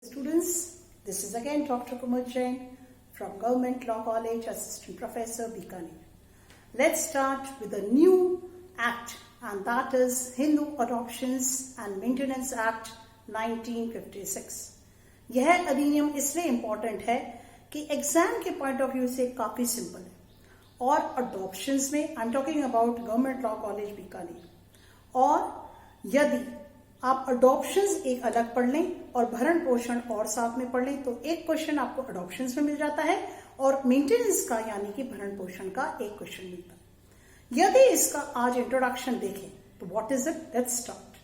Students, this is again Dr. Kumar Jain from Government Law College, Assistant Professor, Bikaner. Let's start with a new act, and that is Hindu Adoptions and Maintenance Act 1956. यह अधिनियम इसलिए important है कि exam के point of view से काफी simple है और अडॉप्शंस में I am talking about government law college Bikaner. और यदि आप अडॉप्शंस एक अलग पढ़ लें और भरण पोषण और साथ में पढ़ लें तो एक क्वेश्चन आपको अडॉप्शंस में मिल जाता है और मेंटेनेंस का यानी कि भरण पोषण का एक क्वेश्चन मिलता है। यदि इसका आज इंट्रोडक्शन देखें तो what is it, let's start.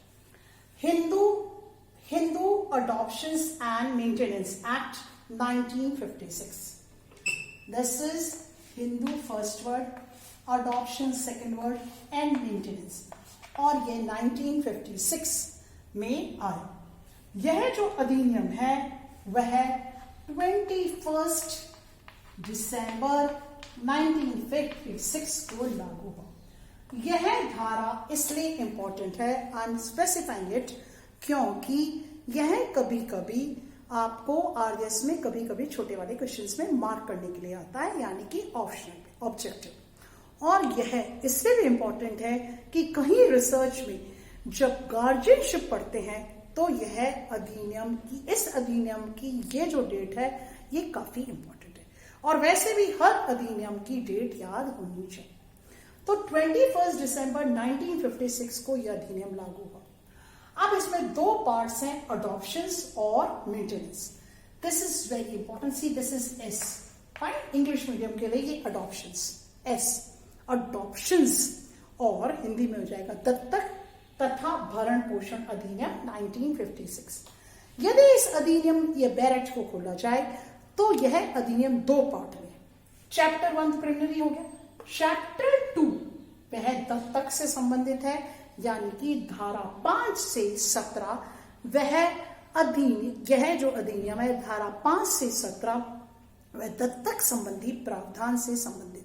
Hindu adoptions and maintenance act 1956। This is Hindu first word, adoption second word and maintenance, और ये 1956 में आए। यह जो अधिनियम है वह 21 दिसंबर 1956 को लागू हुआ। यह धारा इसलिए इंपॉर्टेंट है, आई एम स्पेसिफाइंग इट, क्योंकि यह कभी कभी आपको आरएस में कभी कभी छोटे वाले क्वेश्चंस में मार्क करने के लिए आता है, यानी कि ऑप्शनल ऑब्जेक्टिव। और यह इसलिए भी इंपॉर्टेंट है कि कहीं रिसर्च में जब गार्जियनशिप पढ़ते हैं तो यह इस अधिनियम की ये जो डेट है ये काफी इंपॉर्टेंट है, और वैसे भी हर अधिनियम की डेट याद होनी चाहिए। तो 21 दिसंबर 1956 को यह अधिनियम लागू हुआ। अब इसमें दो पार्ट्स हैं, अडॉप्शंस और maintenance. This is very important, see this is S, fine, English medium के लिए ये अडॉप्शंस एस, अडॉप्शंस, और हिंदी में हो जाएगा दत्तक तथा भरण पोषण अधिनियम 1956। यदि इस अधिनियम ये बैरेट को खोला जाए तो यह अधिनियम दो पार्ट में। चैप्टर 1 प्रिलिमिनरी हो गया, चैप्टर 2 वह दत्तक से संबंधित है, यानी कि धारा 5 से 17 यह जो अधिनियम है धारा 5 से 17 वह दत्तक संबंधी प्रावधान से संबंधित है।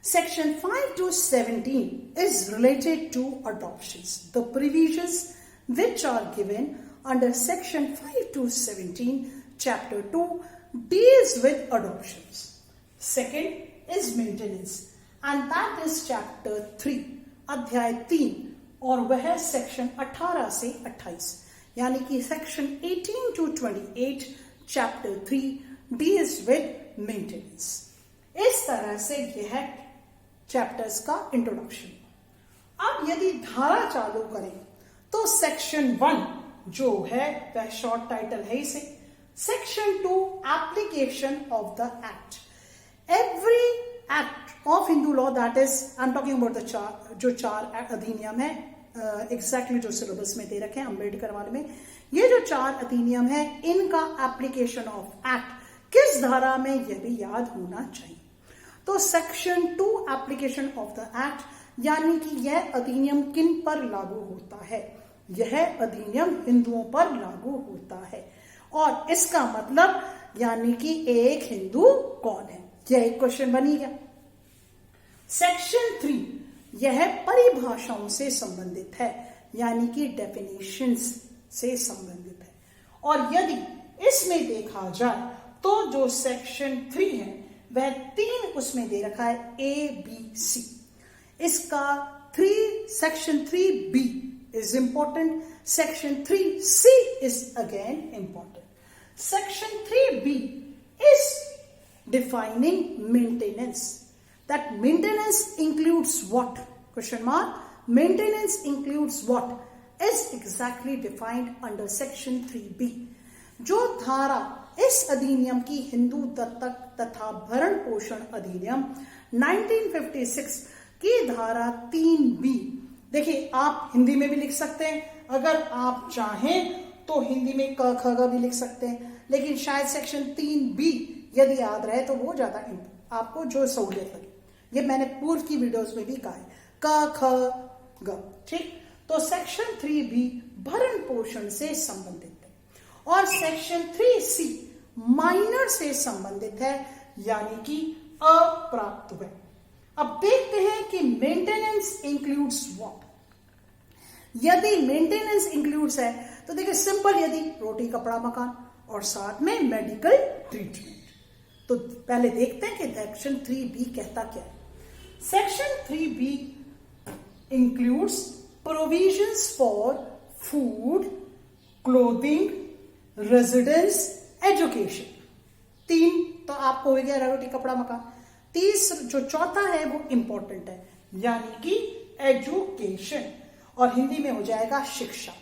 Section 5 to 17 is related to adoptions. The provisions which are given under Section 5 to 17, Chapter 2 deals with adoptions. Second is maintenance, and that is Chapter 3, अध्याय 3, और वह सेक्शन 18 से 28, यानी कि section 18 to 28, Chapter 3 deals with maintenance. इस तरह से यह चैप्टर्स का इंट्रोडक्शन। अब यदि धारा चालू करें तो सेक्शन 1 जो है वह शॉर्ट टाइटल है इसे। Section 2 application of the act. Every act of Hindu law, that is I am talking about the चार अधिनियम है, एग्जैक्टली जो सिलेबस में दे रखे हैं अम्बेडकर वाले में, ये जो 4 अधिनियम है इनका एप्लीकेशन ऑफ एक्ट किस धारा में यह भी याद होना चाहिए। तो section 2 application of the act, यानी कि यह अधिनियम किन पर लागू होता है, यह अधिनियम हिंदुओं पर लागू होता है। और इसका मतलब यानी कि एक हिंदू कौन है, यह एक क्वेश्चन बनी गया। सेक्शन 3 यह परिभाषाओं से संबंधित है, यानी कि डेफिनेशंस से संबंधित है। और यदि इसमें देखा जाए तो जो सेक्शन 3 है वह 3 उसमें दे रखा है, ABC। इसका section 3B is important, section 3C is again important. Section 3B is defining maintenance, that maintenance includes what, question mark, maintenance includes what is exactly defined under section 3B। जो धारा इस अधिनियम की हिंदू दत्तक तथा भरण पोषण अधिनियम 1956 की धारा 3B, देखिए आप हिंदी में भी लिख सकते हैं, अगर आप चाहें तो हिंदी में क ख ग भी लिख सकते हैं, लेकिन शायद सेक्शन 3B यदि याद रहे तो वो ज्यादा आपको जो सहूलियत लगे। ये मैंने पूर्व की वीडियोस में भी कहा है, क ख ग, ठीक। तो सेक्शन 3B भरण पोषण से संबंधित है, और सेक्शन 3C माइनर से संबंधित है, यानी कि अप्राप्त हुए। अब देखते हैं कि मेंटेनेंस इंक्लूड्स व्हाट। यदि मेंटेनेंस इंक्लूड्स है तो देखिए सिंपल यदि रोटी कपड़ा मकान और साथ में मेडिकल ट्रीटमेंट। तो पहले देखते हैं कि सेक्शन 3B कहता क्या है। Section 3B includes provisions for food, clothing, residence, education. 3 तो आपको हो गया रोटी कपड़ा मकान। जो चौथा है वो इंपॉर्टेंट है, यानी कि एजुकेशन, और हिंदी में हो जाएगा शिक्षा।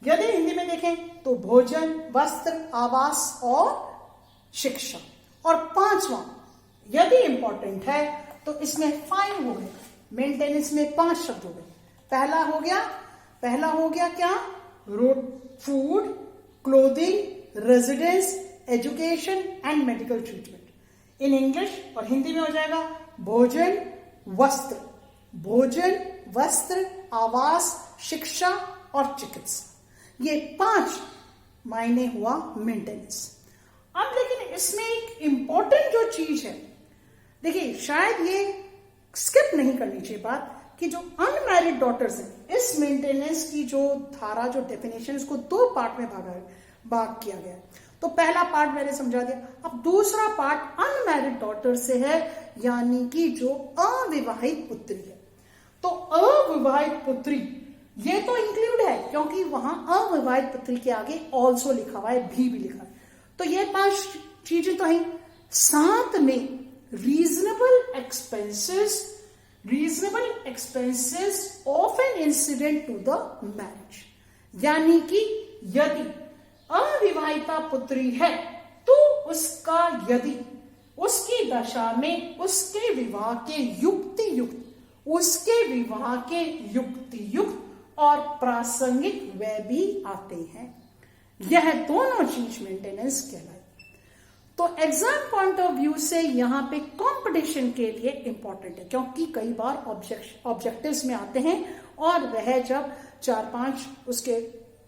यदि हिंदी में देखें तो भोजन, वस्त्र, आवास और शिक्षा। और 5वां यदि इंपॉर्टेंट है तो इसमें 5 हो गए, मेंटेनेंस में 5 शब्द हो गए। पहला हो गया क्या? Food, clothing, residence, education and medical treatment. In English और हिंदी में हो जाएगा भोजन, वस्त्र, आवास, शिक्षा और चिकित्सा। ये 5 मायने हुआ मेंटेनेंस। अब लेकिन इसमें एक इंपॉर्टेंट जो चीज है, देखिए शायद ये स्किप नहीं करनी चाहिए बात, कि जो अनमैरिड डॉटर्स हैं, इस मेंटेनेंस की जो धारा, जो डेफिनेशन, इसको 2 पार्ट में भाग किया गया है। तो पहला पार्ट मैंने समझा दिया। अब दूसरा पार्ट अनमैरिड डॉटर से है, यानी कि जो अविवाहित पुत्री है। तो अविवाहित पुत्री ये तो इंक्लूड है, क्योंकि वहां अविवाहित पुत्री के आगे ऑल्सो लिखा हुआ है, भी लिखा है। तो ये 5 चीजें तो हैं। साथ में reasonable expenses of an incident to the marriage, यानी कि यदि अविवाहिता पुत्री है तो उसका, यदि उसकी दशा में उसके विवाह के युक्ति और प्रासंगिक व्यय भी आते हैं। यह दोनों चीज मेंटेनेंस कहलाए। तो एग्जाम पॉइंट ऑफ व्यू से यहां पे कंपटीशन के लिए इंपॉर्टेंट है, क्योंकि कई बार ऑब्जेक्टिव्स में आते हैं और वह जब 4-5 उसके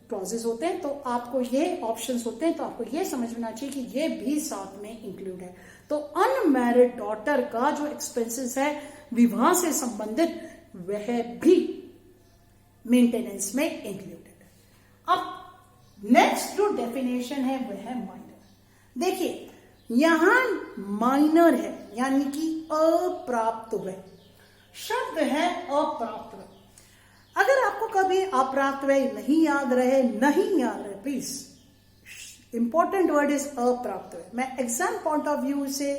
क्लॉजेस होते हैं तो आपको ये ऑप्शंस होते हैं, तो आपको ये समझना चाहिए कि ये भी साथ में इंक्लूड है। तो अनमैरिड डॉटर का जो एक्सपेंसेस है विवाह से संबंधित, वह भी मेंटेनेंस में इंक्लूडेड है। अब नेक्स्ट जो डेफिनेशन है वह है माइनर। देखिए यहां माइनर है, यानी कि अप्राप्त व्यय। शब्द है अप्राप्त व्यय। अगर आपको कभी अप्राप्त व्यय नहीं याद रहे, प्लीज, इंपॉर्टेंट वर्ड इज अप्राप्त व्यय। मैं एग्जाम पॉइंट ऑफ व्यू से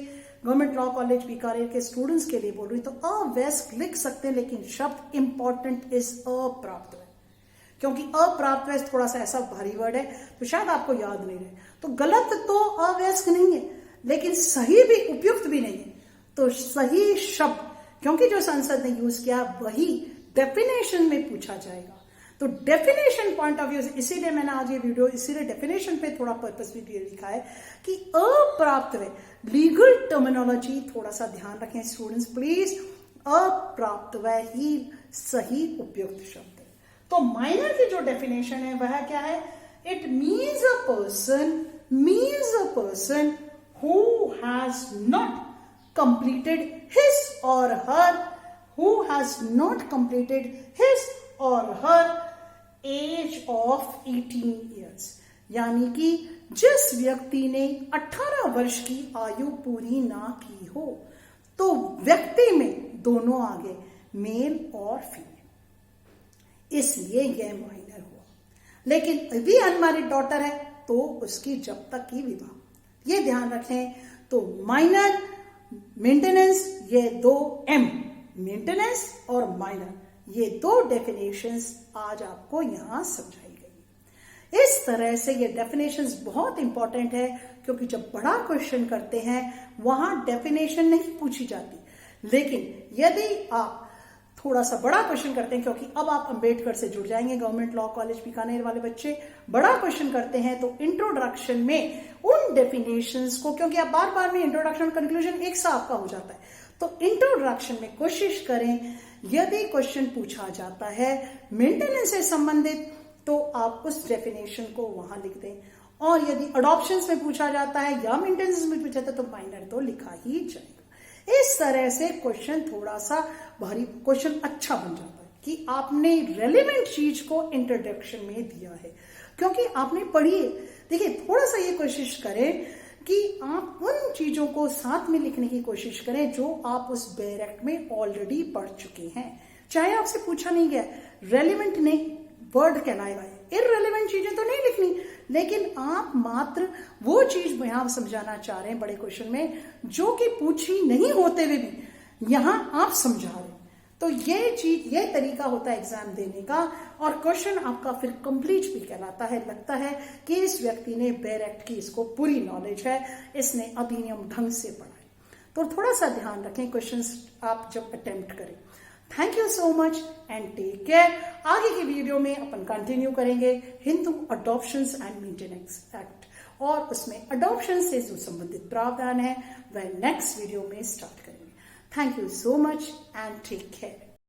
गवर्नमेंट लॉ कॉलेज बीकानेर के स्टूडेंट्स के लिए बोल रही हूं, तो अवैस्क लिख सकते हैं, लेकिन शब्द इंपॉर्टेंट इज अप्राप्त व्यय, क्योंकि अप्राप्त व्यय थोड़ा सा ऐसा भारी वर्ड है तो शायद आपको याद नहीं रहे। तो गलत तो अवैस्क नहीं है, लेकिन सही भी, उपयुक्त भी नहीं है। तो सही शब्द, क्योंकि जो संसद ने यूज किया वही डेफिनेशन में पूछा जाएगा। तो डेफिनेशन पॉइंट ऑफ व्यू से, इसीलिए मैंने आज ये वीडियो इसीलिए डेफिनेशन पे थोड़ा पर्पसफुली लिखा है कि अप्राप्त व्यय, लीगल टर्मिनोलॉजी थोड़ा सा ध्यान रखें स्टूडेंट्स प्लीज। अप्राप्त व्यय ही सही उपयुक्त शब्द है। तो माइनर की जो डेफिनेशन है वह क्या है? It means a person who has not completed his or her age of 18 years, यानी कि जिस व्यक्ति ने 18 वर्ष की आयु पूरी ना की हो। तो व्यक्ति में दोनों आगे, मेल और फीमेल, इसलिए यह माइनर हुआ। लेकिन यदि अनमैरिड डॉटर है तो उसकी जब तक की विवाह, ये ध्यान रखें। तो माइनर, मेंटेनेंस, ये 2 M, मेंटेनेंस और माइनर, ये 2 डेफिनेशंस आज आपको यहां समझाई गई। इस तरह से ये डेफिनेशंस बहुत इंपॉर्टेंट है, क्योंकि जब बड़ा क्वेश्चन करते हैं वहां डेफिनेशन नहीं पूछी जाती, लेकिन यदि आप थोड़ा सा बड़ा क्वेश्चन करते हैं, क्योंकि अब आप अंबेडकर से जुड़ जाएंगे, गवर्नमेंट लॉ कॉलेज बीकानेर वाले बच्चे बड़ा क्वेश्चन करते हैं, तो इंट्रोडक्शन में उन डेफिनेशंस को, क्योंकि आप बार बार में इंट्रोडक्शन कंक्लूजन एक सा आपका हो जाता है, तो इंट्रोडक्शन में कोशिश करें, यदि क्वेश्चन पूछा जाता है मेंटेनेंस से संबंधित तो आप उस डेफिनेशन को वहां लिख दें, और यदि अडॉप्शन में पूछा जाता है या मेंटेनेंस में पूछा जाता है तो माइनर तो लिखा ही जाएगा। इस तरह से क्वेश्चन थोड़ा सा भारी, क्वेश्चन अच्छा बन जाता है कि आपने रेलेवेंट चीज को इंट्रोडक्शन में दिया है। क्योंकि आपने पढ़ी है। देखिए, थोड़ा सा ये कोशिश करें कि आप उन चीजों को साथ में लिखने की कोशिश करें जो आप उस बेयर एक्ट में ऑलरेडी पढ़ चुके हैं। चाहे आपसे पूछा नहीं गया, रेलिवेंट नहीं वर्ड कहलाएगा, इररेलेवेंट चीजें तो नहीं लिखनी, लेकिन आप मात्र वो चीज यहां समझाना चाह रहे हैं बड़े क्वेश्चन में जो कि पूछी नहीं होते हुए भी यहां आप समझा रहे हैं। तो ये तरीका होता है एग्जाम देने का, और क्वेश्चन आपका फिर कंप्लीट भी कहलाता है। लगता है कि इस व्यक्ति ने बेयर एक्ट की इसको पूरी नॉलेज है, इसने अधिनियम ढंग से पढ़ा है। तो थोड़ा सा ध्यान रखें क्वेश्चंस आप जब अटेम्प्ट करें। Thank you so much and take care. आगे की वीडियो में अपन कंटिन्यू करेंगे Hindu adoptions and maintenance act, और उसमें अडॉप्शन से जो संबंधित प्रावधान है वह नेक्स्ट वीडियो में स्टार्ट करेंगे। Thank you so much and take care.